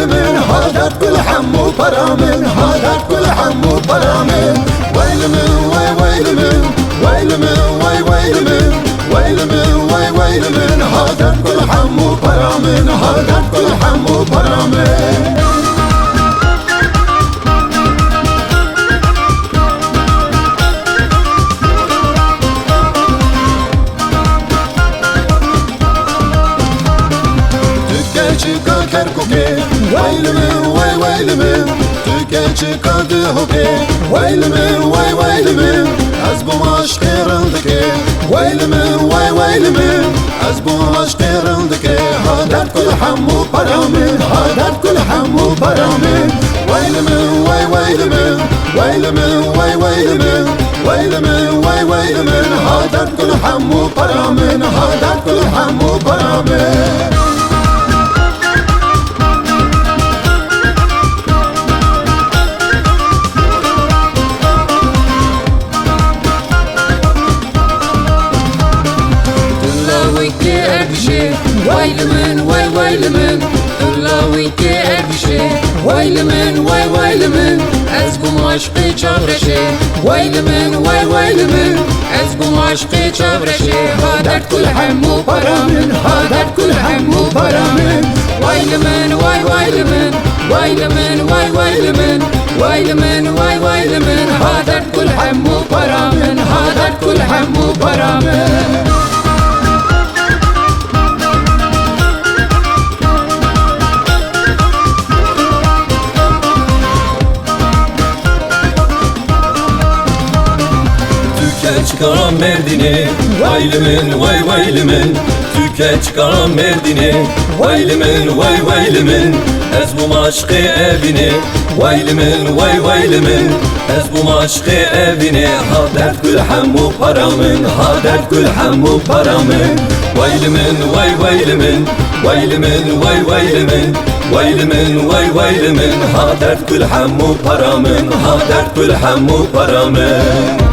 ويلمن هادر كل حمو برامن هادر كل حمو برامن ويلمن ويلمن ويلمن ويلمن ويلمن ويلمن هادر كل حمو برامن هادر كل حمو برامن çıka Kerkuk'e Vaylimin vay vaylimin Türkiye çıkadı hoke Vaylimin vay vaylimin Az bu aşk kırıldıke Vaylimin vay vaylimin Az bu aşk kırıldıke Hadat kul hammu paramin Hadat kul hammu paramin Vaylimin vay vaylimin Vaylimin vay vaylimin Vaylimin vay vaylimin Hadat kul hammu paramin Hadat kul hammu paramin ويلمن ويلمن طلاويك أبشي ويلمن ويلمن أزقم عشقي شابرشي ويلمن ويلمن أزقم عشقي شابرشي هادر كل حمو برامن هادر كل حمو برامن ويلمن ويلمن ويلمن ويلمن ويلمن ويلمن هادر كل حمو برامن هادر كل حمو برامن çıkaran Merdin'i Vaylimin vay vaylimin Türkiye çıkaran Merdin'i Vaylimin vay vaylimin Ez bu aşkı evini Vaylimin vay vaylimin Ez bu aşkı evini Hadet kül hammu paramın Hadet kül hammu paramın Vaylimin vay vaylimin Vaylimin vay vaylimin Vaylimin vay vaylimin Hadet kül hammu paramın Hadet kül hammu paramın